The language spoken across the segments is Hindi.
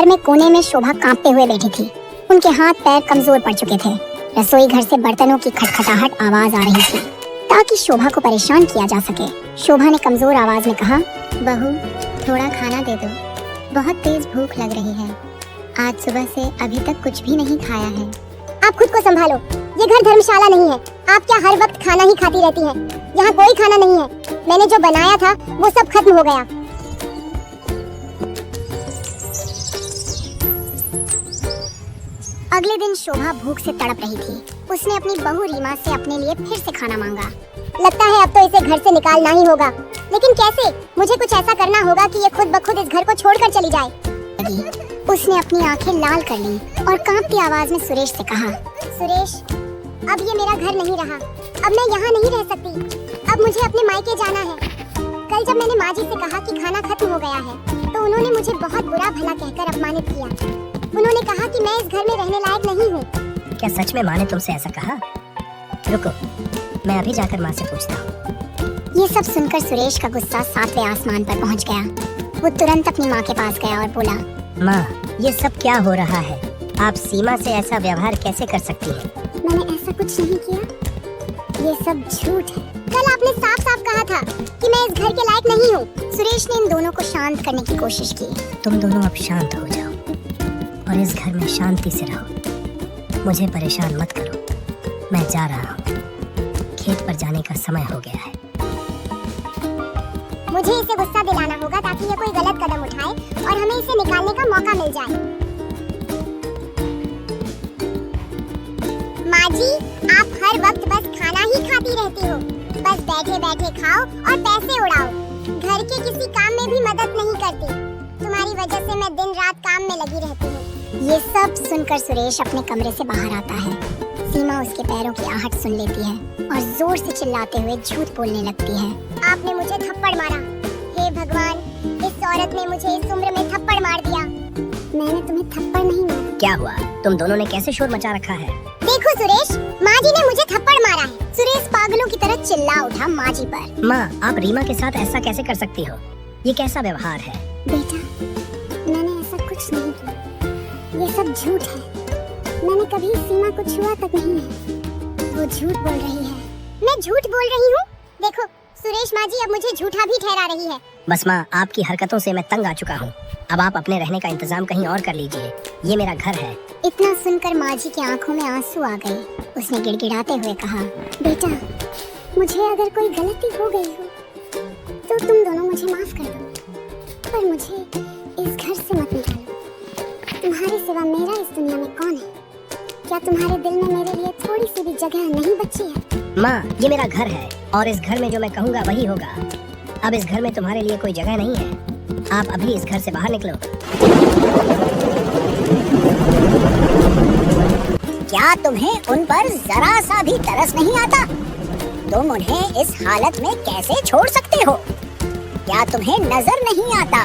घर में कोने में शोभा कांपते हुए बैठी थी। उनके हाथ पैर कमजोर पड़ चुके थे। रसोई घर से बर्तनों की खटखटाहट आवाज आ रही थी ताकि शोभा को परेशान किया जा सके। शोभा ने कमजोर आवाज में कहा, बहू थोड़ा खाना दे दो, बहुत तेज भूख लग रही है। आज सुबह से अभी तक कुछ भी नहीं खाया है। आप खुद को संभालो, ये घर धर्मशाला नहीं है। आप क्या हर वक्त खाना ही खाती रहती हैं? यहाँ कोई खाना नहीं है। मैंने जो बनाया था वो सब खत्म हो गया। अगले दिन शोभा भूख से तड़प रही थी। उसने अपनी बहू रीमा से अपने लिए फिर से खाना मांगा। लगता है अब तो इसे घर से निकालना ही होगा, लेकिन कैसे? मुझे कुछ ऐसा करना होगा कि ये खुद ब खुद इस घर को छोड़कर चली जाए। उसने अपनी आंखें लाल कर ली और कांपती आवाज में सुरेश से कहा, सुरेश अब ये मेरा घर नहीं रहा। अब मैं यहाँ नहीं रह सकती। अब मुझे अपने मायके जाना है। कल जब मैंने माँ जी से कहा कि खाना खत्म हो गया है तो उन्होंने मुझे बहुत बुरा भला कहकर अपमानित किया। उन्होंने कहा कि मैं इस घर में रहने लायक नहीं हूँ। क्या सच में माँ ने तुमसे ऐसा कहा? रुको, मैं अभी जाकर माँ से पूछता हूँ। ये सब सुनकर सुरेश का गुस्सा 7वें आसमान पर पहुँच गया। वो तुरंत अपनी माँ के पास गया और बोला, माँ ये सब क्या हो रहा है? आप सीमा से ऐसा व्यवहार कैसे कर सकती हैं? मैंने ऐसा कुछ नहीं किया। ये सब झूठ है। कल आपने साफ साफ कहा था कि मैं इस घर के लायक नहीं हूँ। सुरेश ने इन दोनों को शांत करने की कोशिश की। तुम दोनों अब शांत हो जाओ और इस घर में शांति से रहो। मुझे परेशान मत करो। मैं जा रहा हूँ। खेत पर जाने का समय हो गया है। मुझे इसे गुस्सा दिलाना होगा ताकि ये कोई गलत कदम उठाए और हमें इसे निकालने का मौका मिल जाए। माँ जी, आप हर वक्त बस खाना ही खाती रहती हो। बस बैठे बैठे खाओ और पैसे उड़ाओ। घर के किसी काम में भी मदद नहीं करती। तुम्हारी वजह से मैं दिन रात काम में लगी रहती हूँ। ये सब सुनकर सुरेश अपने कमरे से बाहर आता है। सीमा उसके पैरों की आहट सुन लेती है और जोर से चिल्लाते हुए झूठ बोलने लगती है। आपने मुझे थप्पड़ मारा। हे भगवान, इस औरत ने मुझे इस उम्र में थप्पड़ मार दिया। मैंने तुम्हें थप्पड़ नहीं मारा। क्या हुआ? तुम दोनों ने कैसे शोर मचा रखा है? देखो सुरेश, माँ जी ने मुझे थप्पड़ मारा है। सुरेश पागलों की तरह चिल्ला उठा माँ जी पर। माँ, आप रीमा के साथ ऐसा कैसे कर सकती हो? ये कैसा व्यवहार है? बेटा, मैंने ऐसा कुछ नहीं किया। ये सब झूठ है। मैंने कभी सीमा को छुआ तक नहीं है। वो झूठ बोल रही है। मैं झूठ बोल रही हूँ? देखो सुरेश, माँ जी अब मुझे झूठा भी ठहरा रही है। बस माँ, आपकी हरकतों से मैं तंग आ चुका हूँ। अब आप अपने रहने का इंतजाम कहीं और कर लीजिए। ये मेरा घर है। इतना सुनकर माँ जी की आंखों में आंसू आ गए। उसने गिड़गिड़ाते हुए कहा, बेटा, मुझे अगर कोई गलती हो गई हो तो तुम दोनों मुझे माफ कर दो, पर मुझे इस घर से मत निकालो। तुम्हारे सिवा मेरा इस दुनिया में कौन है? क्या तुम्हारे दिल में मेरे लिए थोड़ी सी भी जगह नहीं बची है? माँ, ये मेरा घर है और इस घर में जो मैं कहूँगा वही होगा। अब इस घर में तुम्हारे लिए कोई जगह नहीं है। आप अभी इस घर से बाहर निकलो। क्या तुम्हें उन पर जरा सा भी तरस नहीं आता? तुम उन्हें इस हालत में कैसे छोड़ सकते हो? क्या तुम्हें नजर नहीं आता?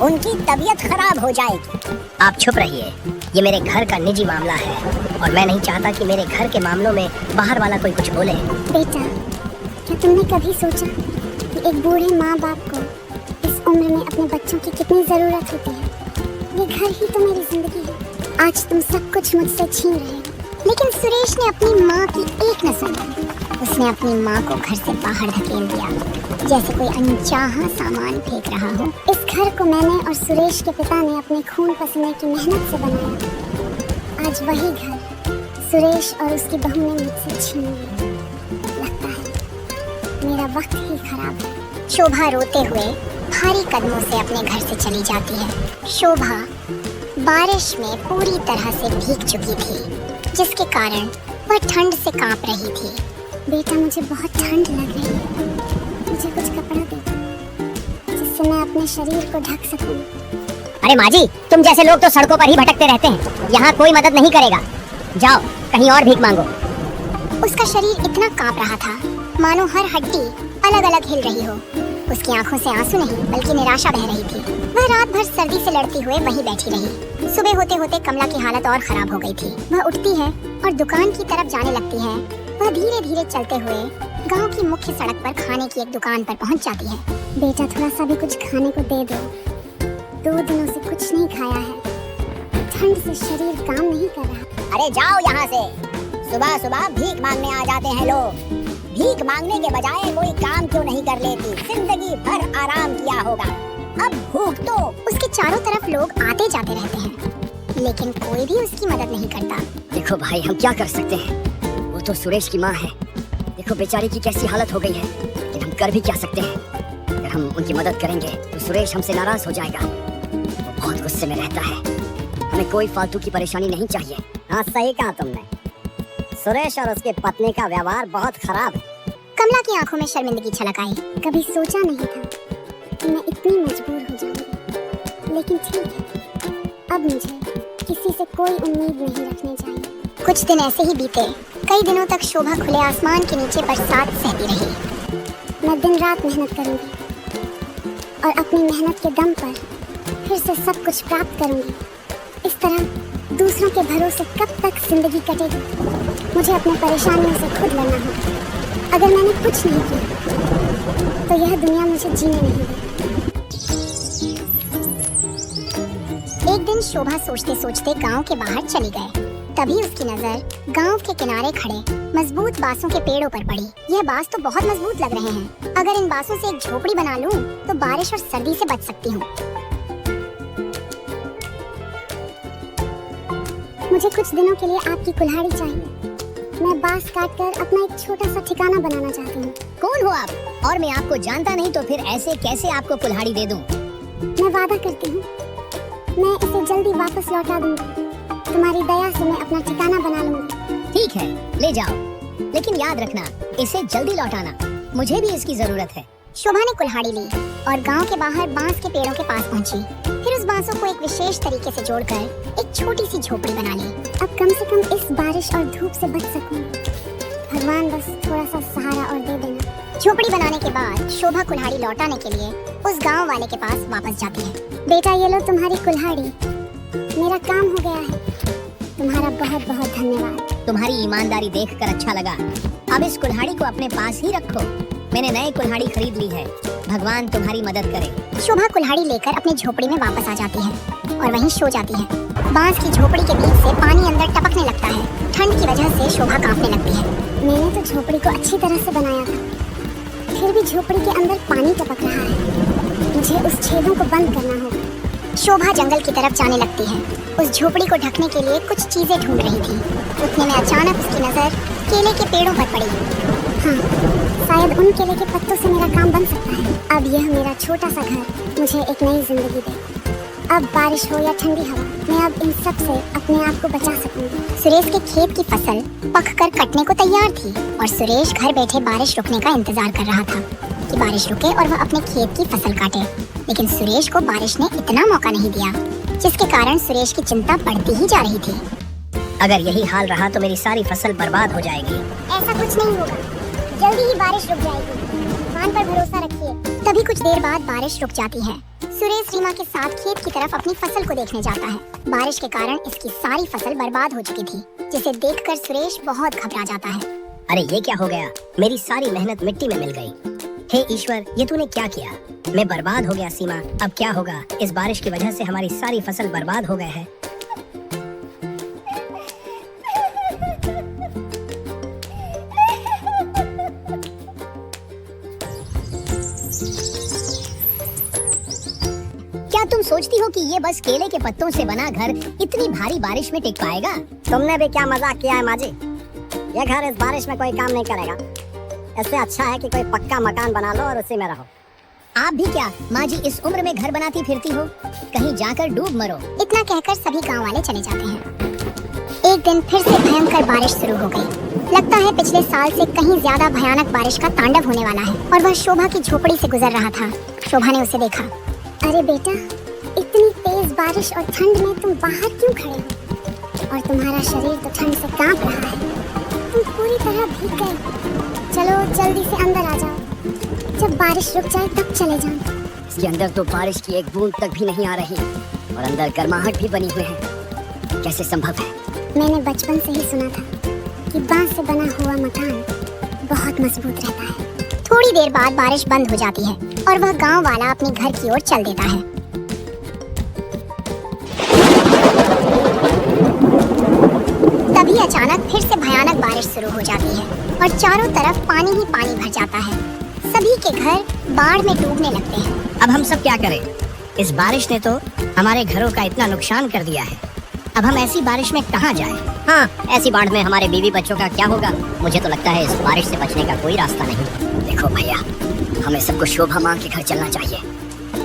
उनकी तबीयत खराब हो जाएगी। आप चुप रहिए। ये मेरे घर का निजी मामला है और मैं नहीं चाहता कि मेरे घर के मामलों में बाहर वाला कोई कुछ बोले। बेटा, क्या तुमने कभी सोचा कि एक बूढ़े माँ बाप को इस उम्र में अपने बच्चों की कितनी जरूरत होती है? ये घर ही तो मेरी जिंदगी है। आज तुम सब कुछ मुझसे छीन रहे हो। लेकिन सुरेश ने अपनी माँ की एक न सुनी। उसने अपनी माँ को घर से बाहर धकेल दिया, जैसे कोई अनचाहा सामान फेंक रहा हो। इस घर को मैंने और सुरेश के पिता ने अपने खून पसीने की मेहनत से बनाया। आज वही घर सुरेश और उसकी बहू ने मुझसे छीन लिया। लगता है मेरा वक्त ही खराब है। शोभा रोते हुए भारी कदमों से अपने घर से चली जाती है। शोभा बारिश में पूरी तरह से भीग चुकी थी, जिसके कारण वह ठंड से कांप रही थी। बेटा, मुझे बहुत ठंड लग रही है। मुझे कुछ कपड़ा दे दो जिससे मैं अपने शरीर को ढक सकूं। अरे माँ जी, तुम जैसे लोग तो सड़कों पर ही भटकते रहते हैं। यहाँ कोई मदद नहीं करेगा। जाओ कहीं और भीख मांगो। उसका शरीर इतना कांप रहा था मानो हर हड्डी अलग अलग हिल रही हो। उसकी आंखों से आंसू नहीं बल्कि निराशा बह रही थी। वह रात भर सर्दी से लड़ती हुए वहीं बैठी रही। सुबह होते होते कमला की हालत और खराब हो गई थी। वह उठती है और दुकान की तरफ जाने लगती है। वह धीरे धीरे चलते हुए गांव की मुख्य सड़क पर खाने की एक दुकान पर पहुंच जाती है। बेटा, थोड़ा सा भी कुछ खाने को दे दो। 2 दिनों से कुछ नहीं खाया है। ठंड से शरीर काम नहीं कर रहा। अरे जाओ यहाँ से। सुबह सुबह भीख मांगने आ जाते हैं लोग। भीख मांगने के बजाय कोई काम क्यों नहीं कर लेती? जिंदगी भर आराम किया होगा, अब भूख तो। उसके चारों तरफ लोग आते जाते रहते हैं, लेकिन कोई भी उसकी मदद नहीं करता। देखो भाई, हम क्या कर सकते हैं? वो तो सुरेश की माँ है। देखो बेचारी की कैसी हालत हो गई है, लेकिन हम कर भी क्या सकते हैं? अगर हम उनकी मदद करेंगे तो सुरेश हमसे नाराज हो जाएगा। वो बहुत गुस्से में रहता है। हमें कोई फालतू की परेशानी नहीं चाहिए। हाँ, सही कहा तुमने। सुरेश और उसके पत्नी का व्यवहार बहुत खराब है। कमला की आंखों में शर्मिंदगी छलक आई। कभी सोचा नहीं था कि मैं इतनी मजबूर हो जाऊंगी, लेकिन ठीक है, अब मुझे किसी से कोई उम्मीद नहीं रखनी चाहिए। कुछ दिन ऐसे ही बीते। कई दिनों तक शोभा खुले आसमान के नीचे बरसात सहती रही। मैं दिन रात मेहनत करूंगी और अपनी मेहनत के दम पर फिर से सब कुछ प्राप्त करूंगी। इस तरह दूसरों के भरोसे कब तक जिंदगी कटेगी? मुझे अपनी परेशानियों से खुद लड़ना होगा। अगर मैंने कुछ नहीं किया तो यह दुनिया मुझे जीने नहीं देगी। एक दिन शोभा सोचते सोचते गांव के बाहर चली गए। तभी उसकी नजर गांव के किनारे खड़े मजबूत बांसों के पेड़ों पर पड़ी। यह बांस तो बहुत मजबूत लग रहे हैं। अगर इन बांसों से एक झोपड़ी बना लूं तो बारिश और सर्दी से बच सकती हूँ। मुझे कुछ दिनों के लिए आपकी कुल्हाड़ी चाहिए। मैं बांस काटकर अपना एक छोटा सा ठिकाना बनाना चाहती हूँ। कौन हो आप? और मैं आपको जानता नहीं तो फिर ऐसे कैसे आपको कुल्हाड़ी दे दूं? मैं वादा करती हूँ, मैं इसे जल्दी वापस लौटा दूंगी। तुम्हारी दया से मैं अपना ठिकाना बना लूंगी। ठीक है, ले जाओ, लेकिन याद रखना इसे जल्दी लौटाना। मुझे भी इसकी जरूरत है। शोभा ने कुल्हाड़ी ली और गांव के बाहर बांस के पेड़ों के पास पहुंची। फिर उस बांसों को एक विशेष तरीके से जोड़कर एक छोटी सी झोपड़ी बना ली। अब कम से कम इस बारिश और धूप से बच सकूंगी। भगवान बस थोड़ा सा सहारा और दे देना। झोपड़ी बनाने के बाद शोभा कुल्हाड़ी लौटाने के लिए उस गांव वाले के पास वापस जाती है। बेटा, ये लो तुम्हारी कुल्हाड़ी। मेरा काम हो गया है। तुम्हारा बहुत बहुत धन्यवाद। तुम्हारी ईमानदारी देखकर अच्छा लगा। अब इस कुल्हाड़ी को अपने पास ही रखो। मैंने नई कुल्हाड़ी खरीद ली है। भगवान तुम्हारी मदद करे। शोभा कुल्हाड़ी लेकर अपनी झोपड़ी में वापस आ जाती है और वहीं सो जाती है। बांस की झोपड़ी के बीच से पानी अंदर टपकने लगता है। ठंड की वजह से शोभा कांपने लगती है। मैंने तो झोपड़ी को अच्छी तरह से बनाया था, फिर भी झोपड़ी के अंदर पानी टपक रहा है। मुझे उस छेदों को बंद करना होगा। शोभा जंगल की तरफ जाने लगती है। उस झोपड़ी को ढकने के लिए कुछ चीजें ढूंढ रही थी। उतने में अचानक उसकी नजर केले के पेड़ों पर पड़ी। हाँ, शायद उन केले के पत्तों से मेरा काम बन सकता है। अब यह मेरा छोटा सा घर मुझे एक नई जिंदगी दे। अब बारिश हो या ठंडी हवा, मैं अब इन सब से अपने आप को बचा सकूंगी। सुरेश के खेत की फसल पककर कटने को तैयार थी और सुरेश घर बैठे बारिश रुकने का इंतजार कर रहा था कि बारिश रुके और वह अपने खेत की फसल काटे। लेकिन सुरेश को बारिश ने इतना मौका नहीं दिया, जिसके कारण सुरेश की चिंता बढ़ती ही जा रही थी। अगर यही हाल रहा तो मेरी सारी फसल बर्बाद हो जाएगी। ऐसा कुछ नहीं होगा, जल्दी ही बारिश रुक जाएगी। भगवान पर भरोसा रखिए। तभी कुछ देर बाद बारिश रुक जाती है। सुरेश रीमा के साथ खेत की तरफ अपनी फसल को देखने जाता है। बारिश के कारण इसकी सारी फसल बर्बाद हो चुकी थी, जिसे देखकर सुरेश बहुत घबरा जाता है। अरे ये क्या हो गया? मेरी सारी मेहनत मिट्टी में मिल गई। हे ईश्वर, ये तूने क्या किया? मैं बर्बाद हो गया सीमा। अब क्या होगा? इस बारिश की वजह से हमारी सारी फसल बर्बाद हो गए है। क्या तुम सोचती हो कि ये बस केले के पत्तों से बना घर इतनी भारी बारिश में टिक पाएगा? तुमने भी क्या मजाक किया है माँ जी? ये घर इस बारिश में कोई काम नहीं करेगा। इससे अच्छा है कि कोई पक्का मकान बना लो और उसी में रहो। आप भी क्या माँ जी इस उम्र में घर बनाती फिरती हो? कहीं जाकर डूब मरो। इतना कहकर सभी गांव वाले चले जाते हैं। एक दिन फिर से भयंकर बारिश शुरू हो गई। लगता है पिछले साल से कहीं ज्यादा भयानक बारिश का तांडव होने वाला है। और वह शोभा की झोपड़ी से गुजर रहा था। शोभा ने उसे देखा। अरे बेटा, इतनी तेज बारिश और ठंड में तुम बाहर क्यों खड़े हो? और तुम्हारा शरीर तो ठंड से कांप रहा है। तुम पूरी तरह भीग गए। चलो जल्दी से अंदर आ जाओ। जब बारिश रुक जाए तब चले जाओ। इसके अंदर तो बारिश की एक बूंद तक भी नहीं आ रही और अंदर गर्माहट भी बनी हुई है। कैसे संभव है? मैंने बचपन से ही सुना था कि बांस से बना हुआ मकान बहुत मजबूत रहता है। थोड़ी देर बाद बारिश बंद हो जाती है और वह गांव वाला अपने घर की ओर चल देता है। फिर से भयानक बारिश शुरू हो जाती है और चारों तरफ पानी ही पानी भर जाता है। सभी के घर बाढ़ में डूबने लगते हैं। अब हम सब क्या करें? इस बारिश ने तो हमारे घरों का इतना नुकसान कर दिया है। अब हम ऐसी बारिश में कहाँ जाएं? हाँ, ऐसी बाढ़ में हमारे बीवी बच्चों का क्या होगा? मुझे तो लगता है इस बारिश से बचने का कोई रास्ता नहीं। देखो भैया, हमें सबको शोभा माँ के घर चलना चाहिए।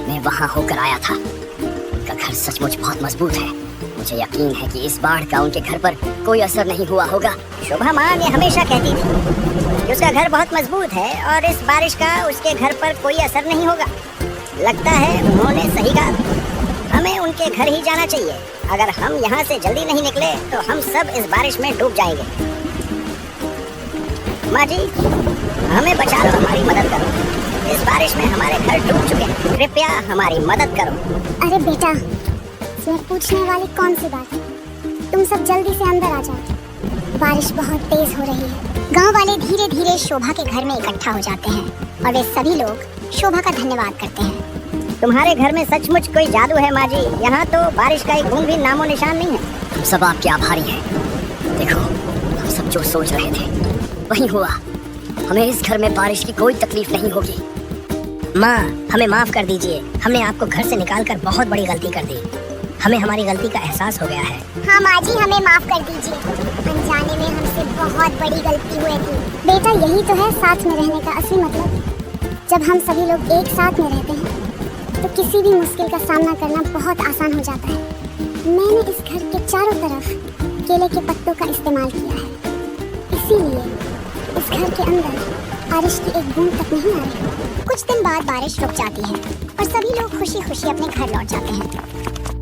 मैं वहाँ होकर आया था। उनका घर सचमुच बहुत मजबूत है। मुझे यकीन है कि इस बाढ़ का उनके घर पर कोई असर नहीं हुआ होगा। शोभा माँ ये हमेशा कहती थी कि उसका घर बहुत मजबूत है और इस बारिश का उसके घर पर कोई असर नहीं होगा। लगता है उन्होंने सही कहा। हमें उनके घर ही जाना चाहिए। अगर हम यहाँ से जल्दी नहीं निकले तो हम सब इस बारिश में डूब जाएंगे। माँ जी, हमें बचा लो, हमारी मदद करो। इस बारिश में हमारे घर डूब चुके हैं, कृपया हमारी मदद करो। अरे बेटा, इसमें पूछने वाली कौन सी बात है? तुम सब जल्दी से अंदर आ जाओ, बारिश बहुत तेज हो रही है। गांव वाले धीरे धीरे शोभा के घर में इकट्ठा हो जाते हैं और वे सभी लोग शोभा का धन्यवाद करते हैं। तुम्हारे घर में सचमुच कोई जादू है माँ जी। यहाँ तो बारिश का एक बूंद भी नामो निशान नहीं है। हम सब आपके आभारी हैं। देखो, हम सब जो सोच रहे थे वही हुआ। हमें इस घर में बारिश की कोई तकलीफ नहीं होगी। माँ, हमें माफ कर दीजिए। हमने आपको घर से निकालकर बहुत बड़ी गलती कर दी। हमें हमारी गलती का एहसास हो गया है। हाँ माँ जी, हमें माफ कर दीजिए। अनजाने में हमसे बहुत बड़ी गलती हुई थी। बेटा, यही तो है साथ में रहने का असली मतलब। जब हम सभी लोग एक साथ में रहते हैं तो किसी भी मुश्किल का सामना करना बहुत आसान हो जाता है। मैंने इस घर के चारों तरफ केले के पत्तों का इस्तेमाल किया है, इसीलिए इस घर के अंदर बारिश की एक बूंद तक नहीं आ रही। कुछ दिन बाद बारिश रुक जाती है और सभी लोग खुशी खुशी अपने घर लौट जाते हैं।